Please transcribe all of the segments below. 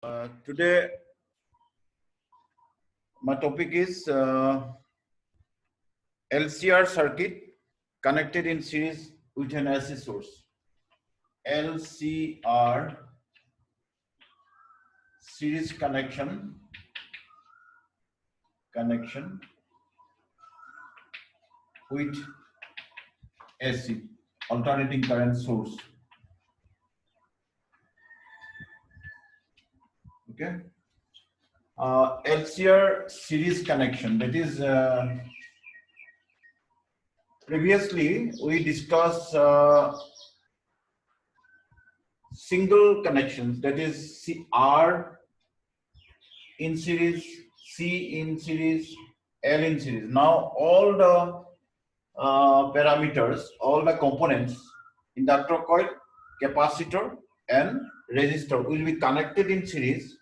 Today, my topic is LCR circuit connected in series with an AC source. LCR series connection with AC alternating current source. Okay. LCR series connection, that is previously we discussed single connections, that is R in series, C in series, L in series. Now all the parameters, all the components, inductor coil, capacitor and resistor will be connected in series.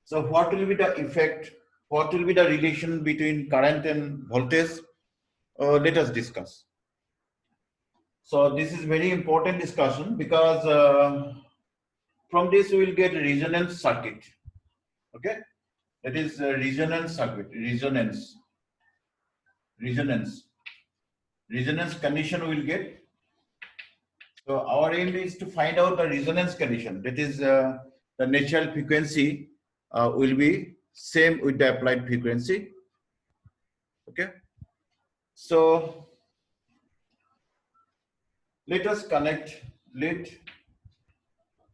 So what will be the effect? What will be the relation between current and voltage? Let us discuss. So this is very important discussion because from this we will get resonance circuit. Okay, that is resonance circuit. Resonance condition we will get. So our aim is to find out the resonance condition. That is the natural frequency will be same with the applied frequency. Okay. So let us connect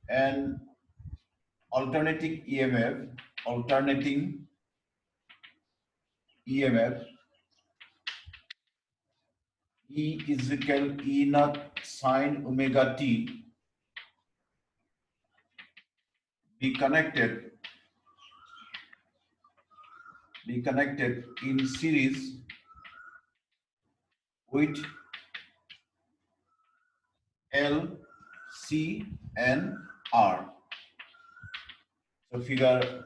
an alternating EMF E is equal E naught sine omega t be connected in series with L, C and R. So figure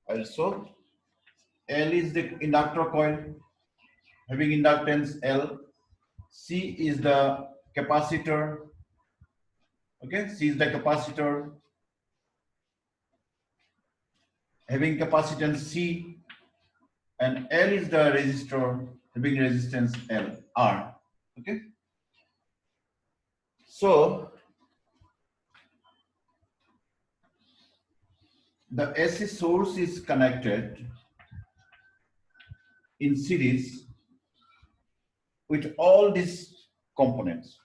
also, L is the inductor coil having inductance L, C is the capacitor, okay, C is the capacitor having capacitance C, and L is the resistor having resistance L, R, okay. So the AC source is connected in series with all these components.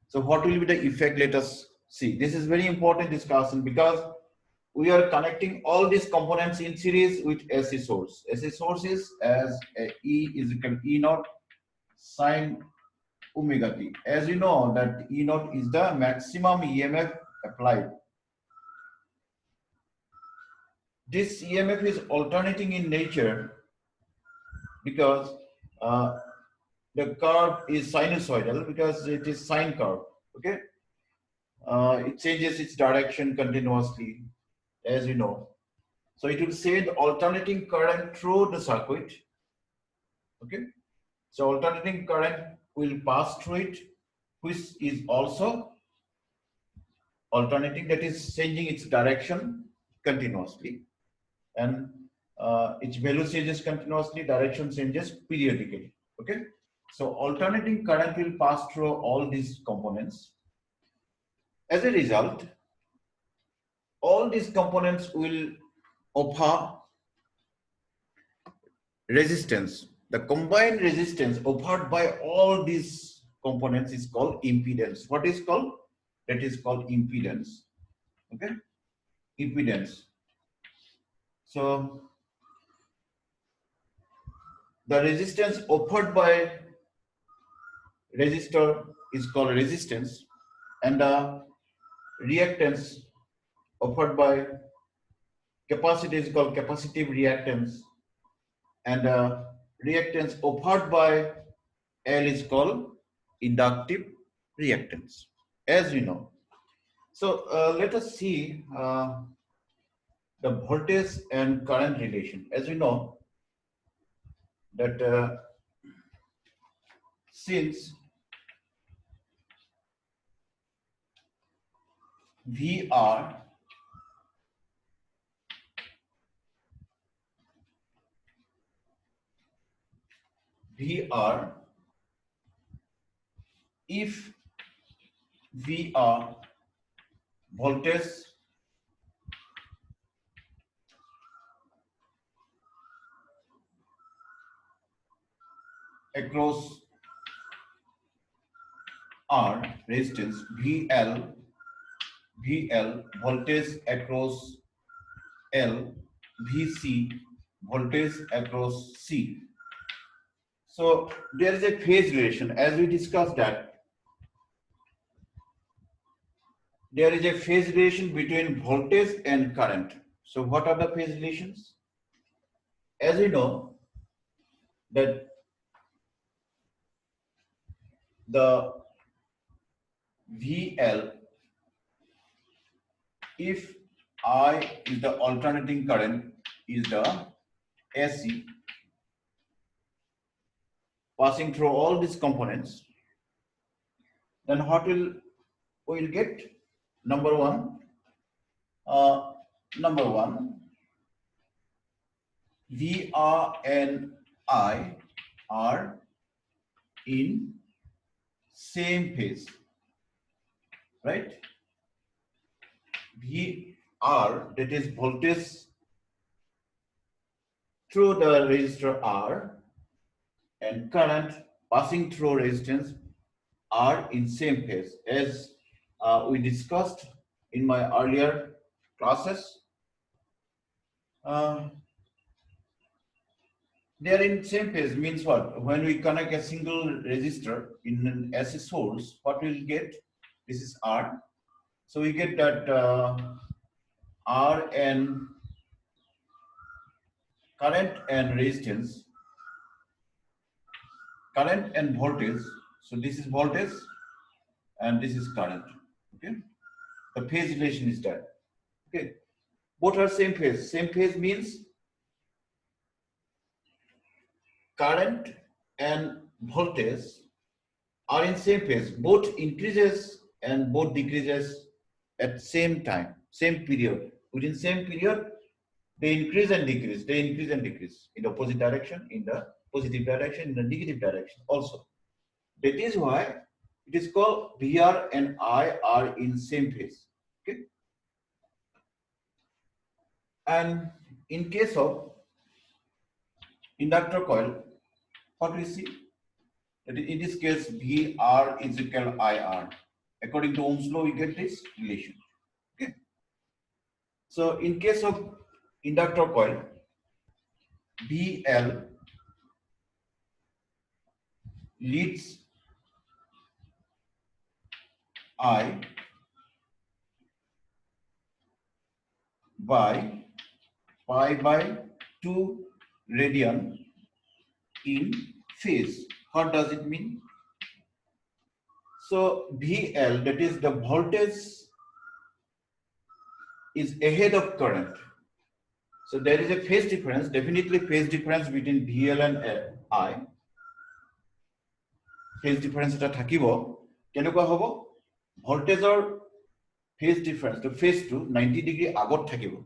So what will be the effect? Let us see. This is very important discussion because we are connecting all these components in series with AC source. AC source is as E is equal to E naught sine omega t. As you know that E naught is the maximum EMF applied. This EMF is alternating in nature because the curve is sinusoidal because it is sine curve. Okay, it changes its direction continuously, as you know. So it will send alternating current through the circuit. Okay, so alternating current will pass through it, which is also alternating, that is changing its direction continuously, and its value changes continuously, direction changes periodically. Okay, so alternating current will pass through all these components. As a result, all these components will offer resistance. The combined resistance offered by all these components is called impedance. What is called? That is called impedance. Okay, impedance. So the resistance offered by resistor is called resistance, and the reactance offered by capacitor is called capacitive reactance, and reactance offered by L is called inductive reactance, as we know. So let us see the voltage and current relation. As we know that since VR VR if VR voltage across R resistance VL voltage across L VC voltage across C. So there is a phase relation as we discussed that there is a phase relation between voltage and current. So what are the phase relations? As we know that the VL, if I is the alternating current, is the AC passing through all these components, then what will we will get? Number one, VR and I are in same phase, right? VR, that is voltage through the resistor R, and current passing through resistance are in same phase. As we discussed in my earlier classes, they are in same phase means what? When we connect a single resistor in an AC source, what we'll get? This is R. So we get that R and current and resistance, current and voltage. So this is voltage and this is current. Okay, the phase relation is that. Okay, both are same phase. Same phase means current and voltage are in same phase. Both increases and both decreases at same time, same period. Within same period, they increase and decrease. They increase and decrease in the opposite direction, in the positive direction, in the negative direction also. That is why it is called VR and I are in same phase. Okay. And in case of inductor coil, what we see? That in this case, VR is equal to IR. According to Ohm's law, we get this relation. Okay. So in case of inductor coil, BL leads I by pi by 2 radian in phase. What does it mean? So VL, that is the voltage, is ahead of current. So there is a phase difference, definitely phase difference between VL and I. Phase difference eta thakibo. Kenokwa hobo? Voltage or phase difference, the phase to 90 degree agot thakibo.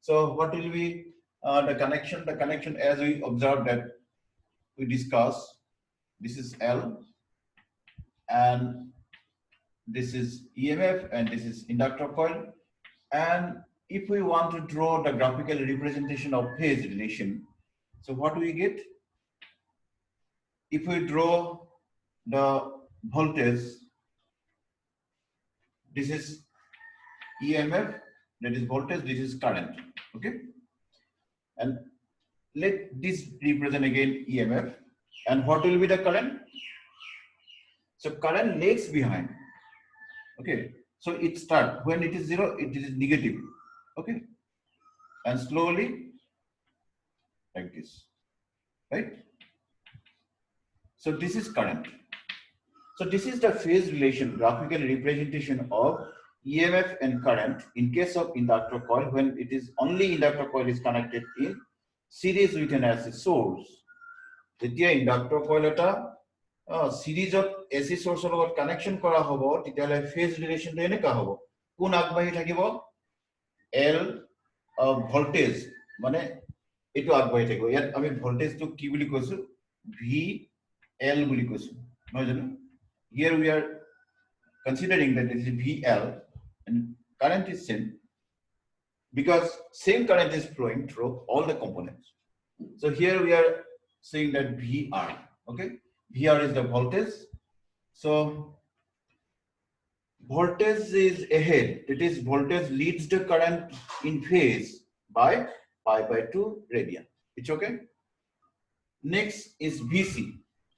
So what will be the connection? The connection, as we observed that we discussed, this is L and this is EMF and this is inductor coil. And if we want to draw the graphical representation of phase relation, so what do we get? If we draw the voltage, this is EMF, that is voltage, this is current. Okay, and let this represent again EMF, and what will be the current? So current lags behind. Okay, so it starts when it is 0, it is negative. Okay, and slowly like this, right? So this is current. So this is the phase relation, graphical representation of EMF and current in case of inductor coil, when it is only inductor coil is connected in series with an AC source. যেতিয়া ইন্ডাক্টৰ কইল এটা সিরিজত AC সোর্সৰ লগত connection কৰা হ'ব, তেতিয়ালে phase ৰিলেশনটো এনেকা হ'ব, কোন আগবাঢ়ি থাকিব? এল ভোল্টেজ মানে এটো আগবাঢ়ি থাকিব। ইয়াত আমি ভোল্টেজটো কি বুলি কৈছো? ভি L বুলি কৈছো নহয় জানো here we are considering that it is VL and current is same because same current is flowing through all the components. So here we are saying that VR, okay, VR is the voltage. So voltage is ahead, it is voltage leads the current in phase by pi by 2 radian. It's okay. Next is VC.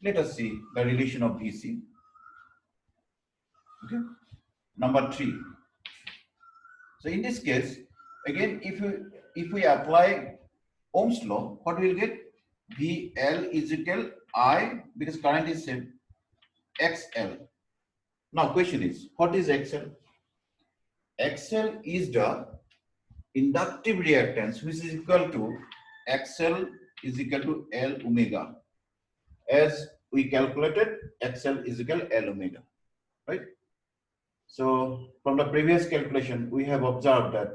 Let us see the relation of VC. Okay. Number 3. So in this case, again, if we apply Ohm's law, what we'll get? VL is equal I, because current is same, XL. Now question is, what is XL? XL is the inductive reactance, which is equal to XL is equal to L omega. As we calculated, XL is equal to L omega, right? So from the previous calculation, we have observed that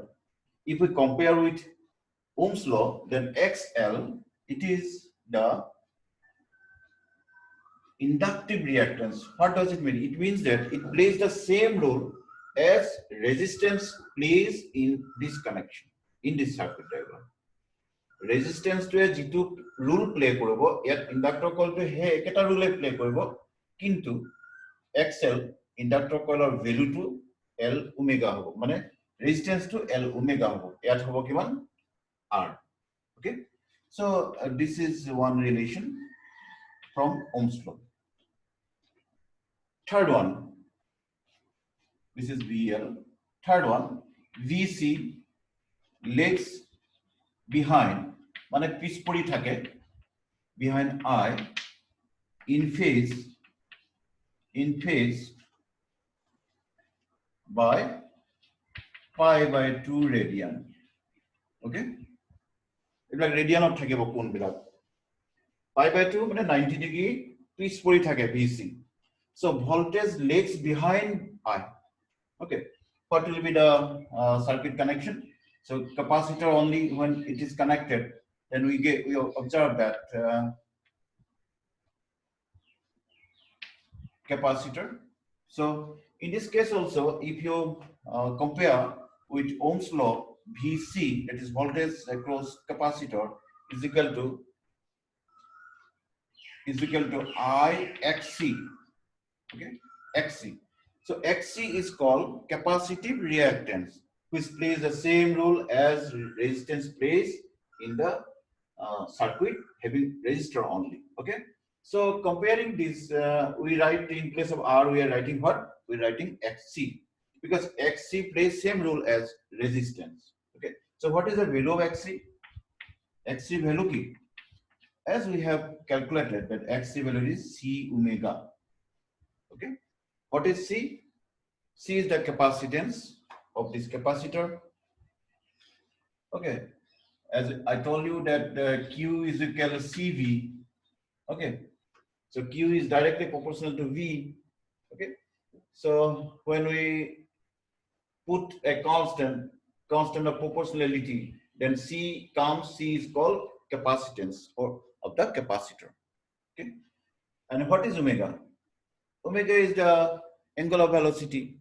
if we compare with Ohm's law, then XL, it is the inductive reactance. What does it mean? It means that it plays the same role as resistance plays in this connection, in this circuit diagram. Resistance to a G2 rule play koribo, yet inductor coil to he eketa rule play koribo, kintu XL inductor coil or value to L omega hobo, mane resistance to L omega hobo, yat hobo kiman R. Okay, so this is one relation from Ohm's law. Third one, this is VL. Third one, VC, legs behind, mane pispori thake, behind I, in phase by pi by 2 radian. Okay, it's like radian of thake bokun bilak. Pi by 2 mane 90 degree pispori thake VC. So voltage lags behind I. Okay, what will be the circuit connection? So capacitor only when it is connected, then we observe that capacitor. So in this case also, if you compare with Ohm's law, VC, that is voltage across capacitor, is equal to I XC. Okay, XC. So XC is called capacitive reactance, which plays the same role as resistance plays in the circuit having resistor only. Okay, so comparing this, we write in place of R, we are writing what? We are writing XC, because XC plays same role as resistance. Okay, so what is the value of XC? XC value key, as we have calculated that XC value is C omega. Okay, what is C? C is the capacitance of this capacitor. Okay, as I told you that Q is equal to CV. Okay, so Q is directly proportional to V. Okay, so when we put a constant of proportionality, then C comes, C is called capacitance or of the capacitor. Okay, and what is omega? Omega is the angular velocity.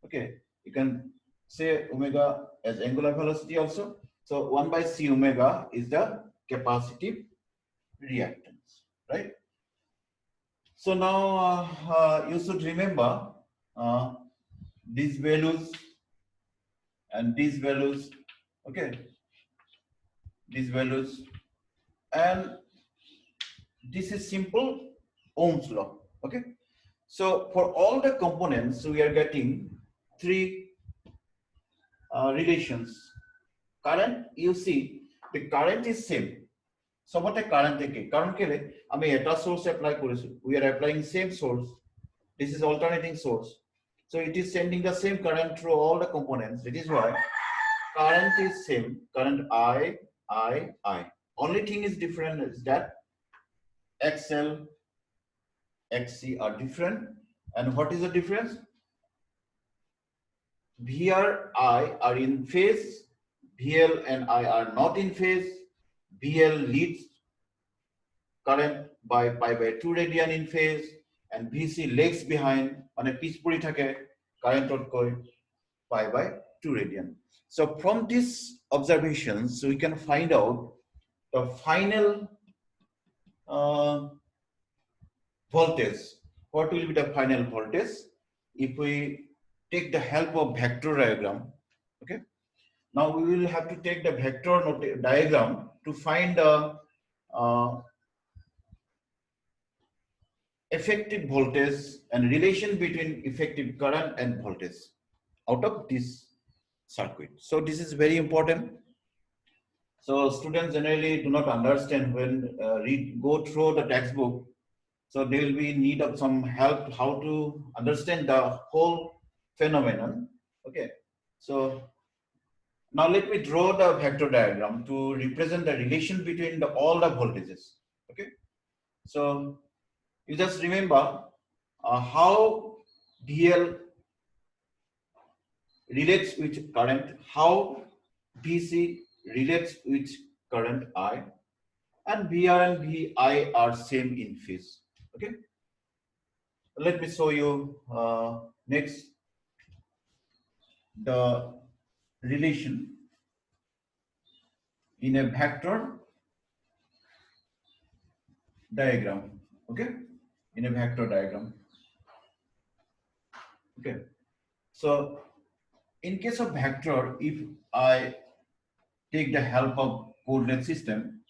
Okay, you can say omega as angular velocity also. So 1 by C omega is the capacitive reactance, right? So now you should remember these values and these values. Okay, these values, and this is simple Ohm's law. Okay, so for all the components we are getting 3 relations. Current, you see the current is same. So what a current take? Current kele ami eta source apply korisu. We are applying same source. This is alternating source. So it is sending the same current through all the components. That is why current is same. Current I. Only thing is different is that XL, XC are different. And what is the difference? VR, I are in phase. VL and I are not in phase. VL leads current by pi by 2 radian in phase, and VC lags behind on a pichpuri thake current koi pi by 2 radian. So from these observations, we can find out the final voltage. What will be the final voltage if we take the help of vector diagram? Okay. Now we will have to take the vector diagram to find the effective voltage and relation between effective current and voltage out of this circuit. So this is very important. So students generally do not understand when go through the textbook. So they will be in need of some help how to understand the whole phenomenon. Okay. So now let me draw the vector diagram to represent the relation between all the voltages. Okay. So you just remember how VL relates with current, how VC relates with current I, and VR and VI are same in phase. Okay. Let me show you next the relation in a vector diagram. Okay, in a vector diagram. Okay, so in case of vector, if I take the help of coordinate system,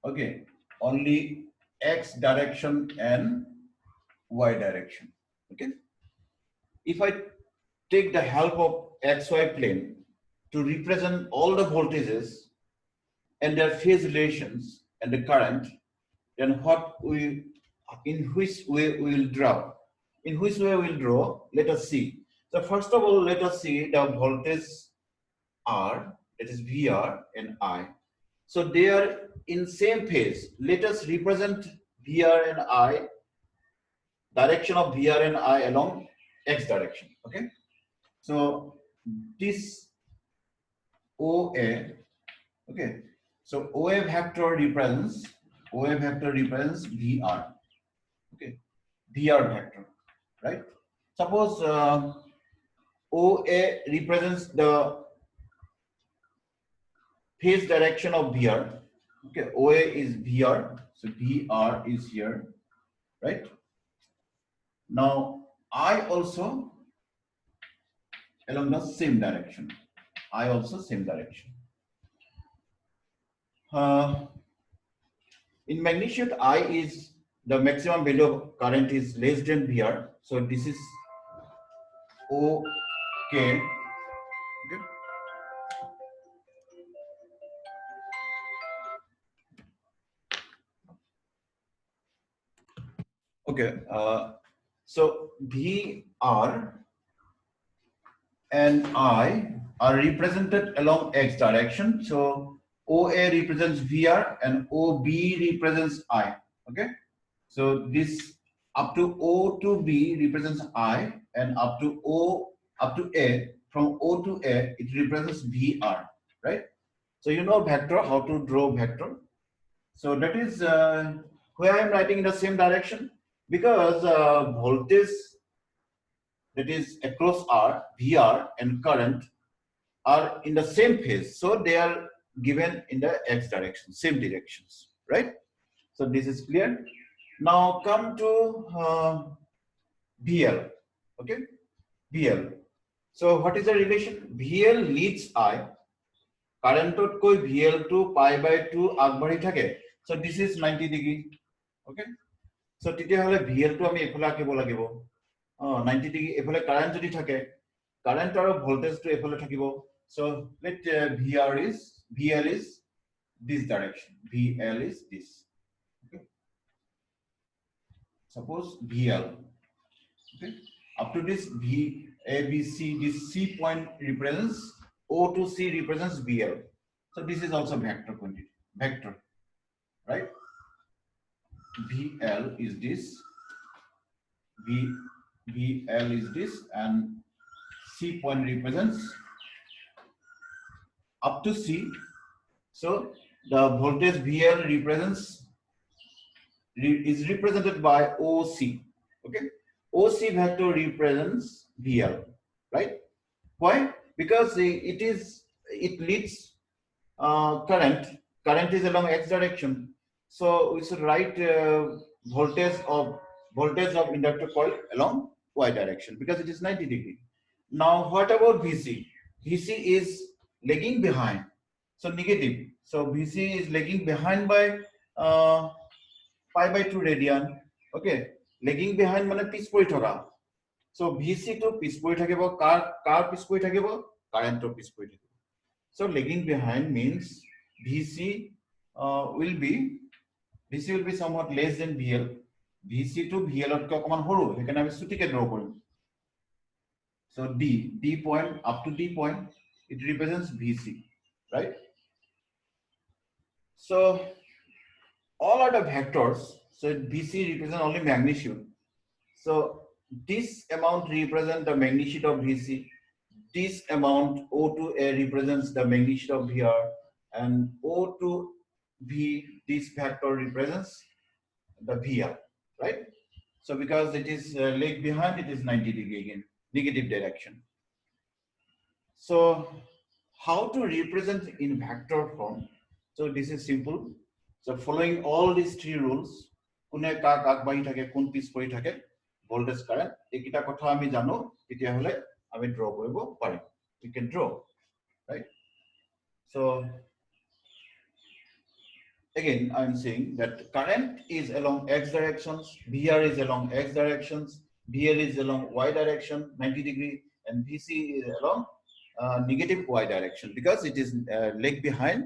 okay, only x direction and y direction. Okay, if I take the help of xy plane to represent all the voltages and their phase relations and the current, then in which way we will draw? In which way we will draw? Let us see. So first of all, let us see the voltage R, that is VR and I. So they are in same phase. Let us represent VR and I, direction of VR and I along x direction. Okay. So this OA, okay. So OA vector represents VR. Okay, VR vector, right? Suppose OA represents the phase direction of VR. Okay, OA is VR, so VR is here, right? Now I also along the same direction. I also same direction. In magnitude, I is the maximum value of current is less than VR. So this is OK. Okay. So VR and I are represented along x direction. So OA represents VR and OB represents I. Okay. So this up to O to B represents I, and up to A, from O to A, it represents VR, right? So you know vector, how to draw vector. So that is where I am writing in the same direction, because voltage that is across R, VR and current are in the same phase. So they are given in the x direction, same directions, right? So this is clear. Now come to VL, okay? VL. So what is the relation? VL leads I. Current koi VL to pi by 2 agbari thake. So this is 90 degree, okay? So তেতিয়া হলে VL to আমি এফালে আঁকিব লাগিব 90 degree এফালে current যদি থাকে current আৰু voltage to এফালে থাকিব. So let VL is this direction. VL is this. Okay. Suppose VL. Okay. Up to this VABC, this C point represents O to C represents VL. So this is also vector quantity. Vector, right? VL is this. VL is this, and C point represents up to C. So the voltage VL represents is represented by OC. Okay, OC vector represents VL, right? Why? Because it leads current. Current is along x direction, so we should write voltage of inductor coil along y direction because it is 90°. Now, what about VC? VC is lagging behind, so negative. So VC is lagging behind by pi by 2 radian. Okay, lagging behind মানে পিছ পৰি থকা. So VC to পিছ পৰি থাকিব, কাৰ পিছ পৰি থাকিব, current to পিছ পৰি থাকিব. So lagging behind means VC will be somewhat less than VL. VC to VL অতকৈ অকমান সৰু, সেইকাৰণে আমি ছুটিকে draw Karim. So D point up to D point, it represents VC, right? So all other vectors, so VC represents only magnitude. So this amount represents the magnitude of VC. This amount O to A represents the magnitude of VR, and O to V, this vector represents the VR, right? So because it is lag behind, it is 90° again, negative direction. So how to represent in vector form? So this is simple. So following all these three rules, কোনে কাক আগবাঢ়ি থাকে, কোন পিছ পৰি থাকে, voltage current, এইকেইটা কথা আমি জানো, তেতিয়াহলে আমি draw কৰিব পাৰিম. We can draw, right? So again, I'm saying that current is along x directions, VR is along x directions, VL is along y direction, 90°, and VC is along negative y direction because it is lag behind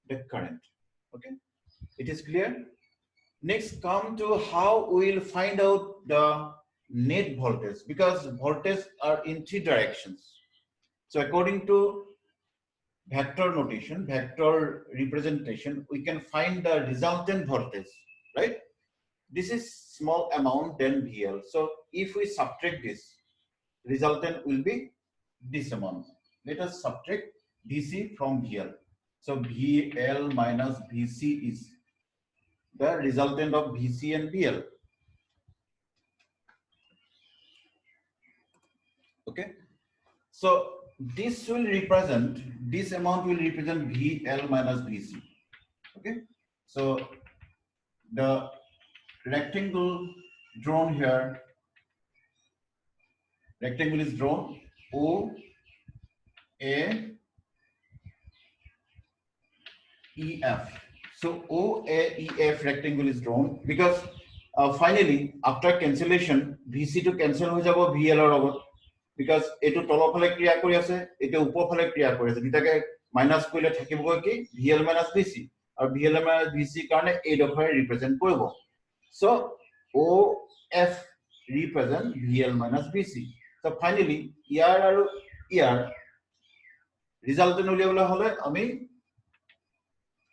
the current. Okay, it is clear. Next, come to how we will find out the net voltage, because voltage are in three directions. So according to vector notation, vector representation, we can find the resultant voltage, right? This is small amount than VL. So if we subtract this, resultant will be this amount. Let us subtract VC from VL. So VL minus VC is the resultant of VC and VL. Okay, so this will represent, this amount will represent VL minus VC. Okay, so the rectangle drawn here, rectangle is drawn, O A E F. So O A E F rectangle is drawn because finally after cancellation VC to cancel হৈ যাব VL ৰ লগত, because এটো তলৰ ফালে ক্ৰিয়া কৰি আছে, এটো ওপৰ ফালে ক্ৰিয়া কৰি আছে, দুটাকে মাইনাস কৰিলে থাকিব কি VL minus VC, আৰু VL minus VC কাৰণে এই ডখৰে ৰিপ্ৰেজেন্ট কৰিব. So OF represent VL minus VC. So finally ইয়াৰ আৰু ইয়াৰ resultant উলিয়াবলৈ হলে আমি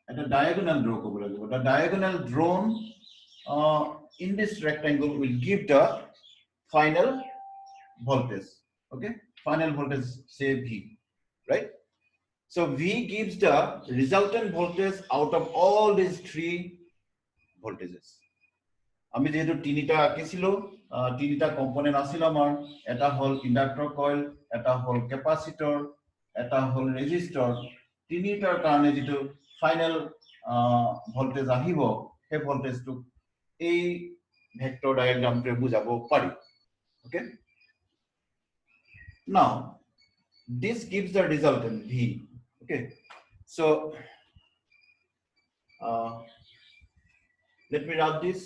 a diagonal draw কৰিব লাগিব. The diagonal drawn in this rectangle will give the final voltage. Okay, final voltage, say V, right? So V gives the resultant voltage out of all these three voltages. আমি যেহেতু তিনিটা আঁকিছিলো, তিনিটা component আছিল আমাৰ, এটা হল ইন্ডাক্টৰ কইল, এটা হল ক্যাপাসিটৰ, এটা হল ৰেজিস্টৰ, তিনিটাৰ কাৰণে যেটো ফাইনাল ভোল্টেজ আহিব, সেই ভোল্টেজটো এই ভেক্টৰ ডায়াগ্ৰামটোৱে বুজাব পাৰি. Okay, now this gives the resultant V. Okay, so let me write this,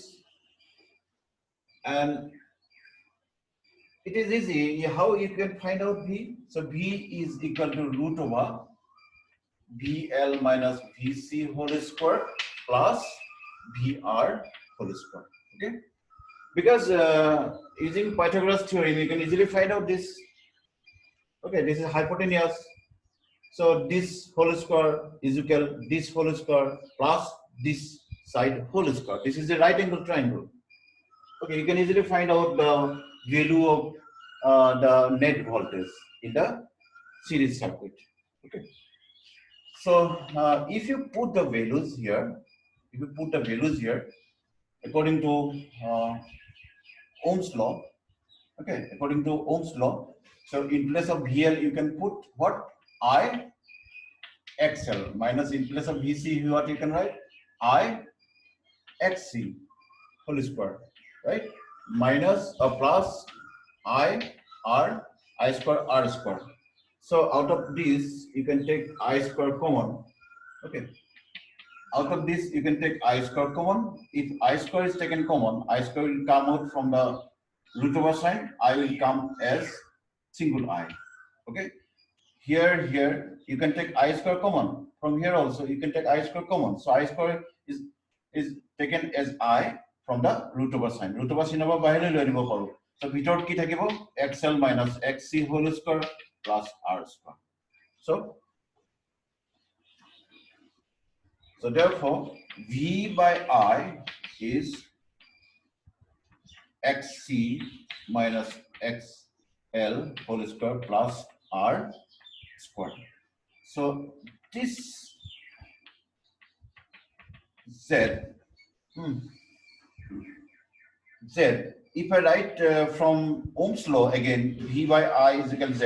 and it is easy how you can find out V. So V is equal to root over VL minus VC whole square plus VR whole square. Okay, because using Pythagoras theorem you can easily find out this. Okay, this is hypotenuse, so this whole square is equal this whole square plus this side whole square. This is a right angle triangle. Okay, you can easily find out the value of the net voltage in the series circuit. Okay, so if you put the values here, according to Ohm's law. Okay, according to Ohm's law, so in place of VL you can put what? I XL minus, in place of VC what you can write? I XC whole square, right? Minus or plus I R, I square R square. So out of this you can take I square common. Okay, out of this you can take I square common. If I square is taken common, I square will come out from the root over sign. I will come as single I. Okay, here you can take I square common. From here also you can take I square common. So I square is taken as I from the root over sign. Root over sign over bahire loi anibo paru. So ভিতৰত কি থাকিব? XL minus XC whole square plus R square. So therefore V by I is XC minus XL whole square plus R square. So this Z, if I write from Ohm's law again, V by I is equal to Z.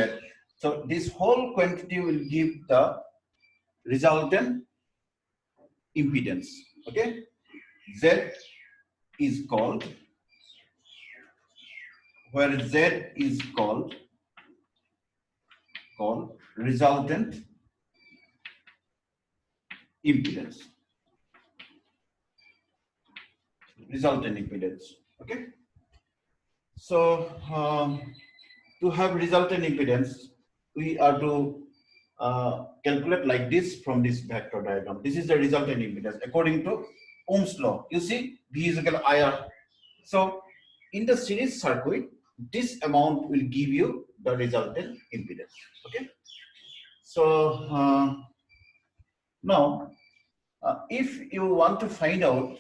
So this whole quantity will give the resultant impedance. Okay, Z is called, where Z is called resultant impedance. Resultant impedance. Okay, so to have resultant impedance, we are to calculate like this from this vector diagram. This is the resultant impedance according to Ohm's law. You see, V is equal to IR. So in the series circuit, this amount will give you the resultant impedance. Okay, so now if you want to find out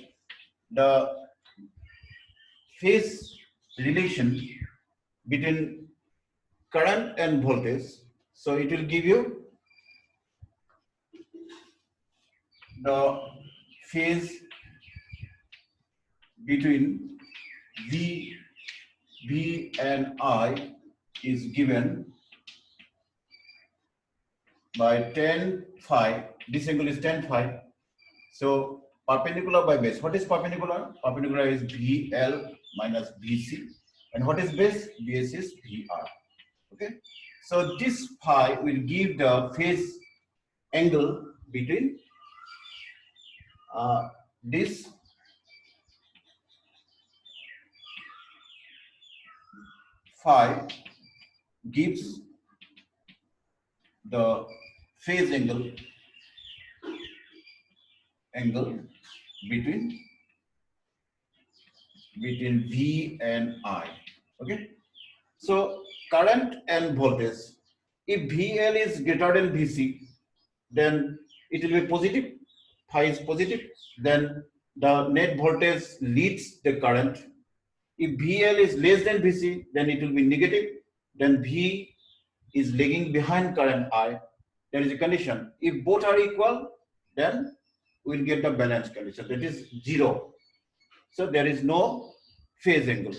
the phase relation between current and voltage, so it will give you the phase between V and I is given by tan phi. This angle is tan phi. So perpendicular by base. What is perpendicular? Perpendicular is VL minus VC. And what is base? Base is VR. Okay. So this phi will give the phase angle between this phi gives the phase angle between V and I. Okay, so current and voltage, if VL is greater than VC, then it will be positive, phi is positive, then the net voltage leads the current. If VL is less than VC, then it will be negative, then V is lagging behind current I. There is a condition. If both are equal, then we will get the balanced condition, that is 0. So there is no phase angle.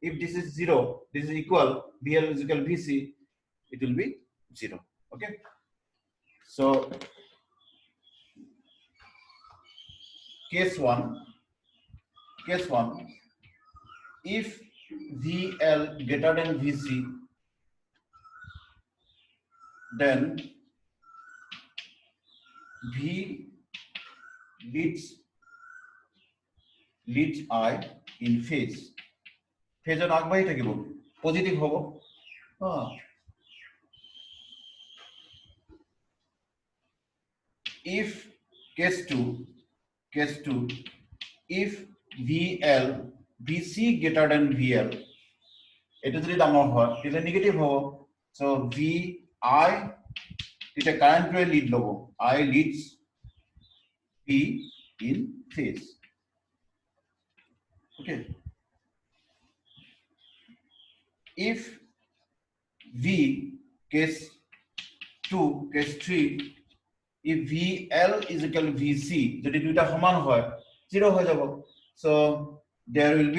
If this is 0, this is equal, VL is equal VC, it will be 0. Okay. So case 1, if VL greater than VC, then V leads I in phase. Phase on agbahi thakibo, positive hobo. If case 2, if VC greater than VL, it is negative hobo. So VI is a current way lead logo. I leads V in phase. Okay. If V, case 2, case 3, if VL is equal to VC, যদি দুইটা সমান হয় 0 হয়ে যাব। So there will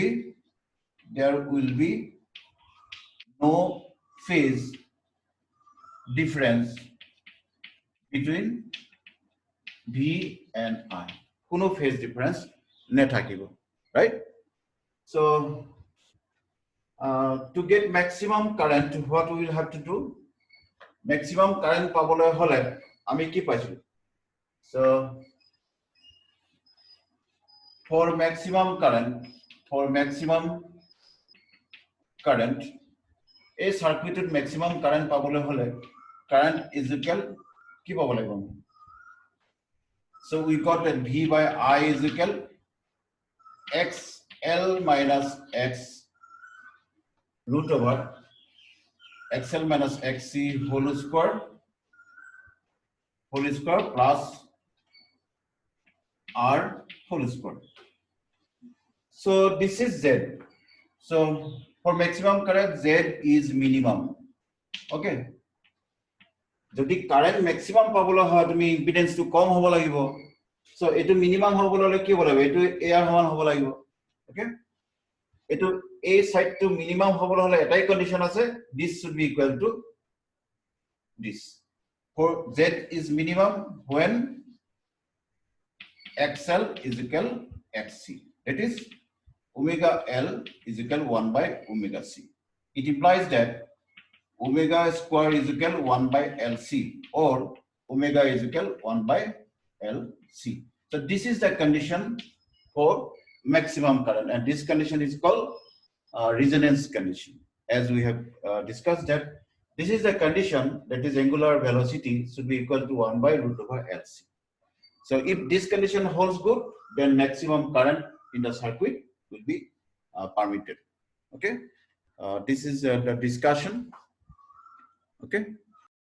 be no phase difference between V and I. Kuno phase difference nethakibo, right? So to get maximum current, what we will have to do? Maximum current pabole hole ami ki paisu. So for maximum current, a circuited maximum current pabole hole, current is equal ki pabole. So we got that V by I is equal XL minus X root over XL minus XC whole square plus R whole square. So this is Z. So for maximum current, Z is minimum. Okay. Jodi current maximum pabolo hoy tumi impedance to kom hobo lagibo. So etu minimum hobo lole ki hobo lagibo? Etu A R homan hobo lagibo. Okay. Etu A side to minimum hobo hole etai condition ase, this should be equal to this. For Z is minimum when XL is equal XC. That is omega L is equal 1 by omega C. It implies that omega square is equal 1 by LC or omega is equal 1 by LC. So this is the condition for maximum current, and this condition is called resonance condition. As we have discussed that this is the condition, that is angular velocity should be equal to 1 by root over LC. So if this condition holds good, then maximum current in the circuit will be permitted. Okay, this is the discussion. Okay.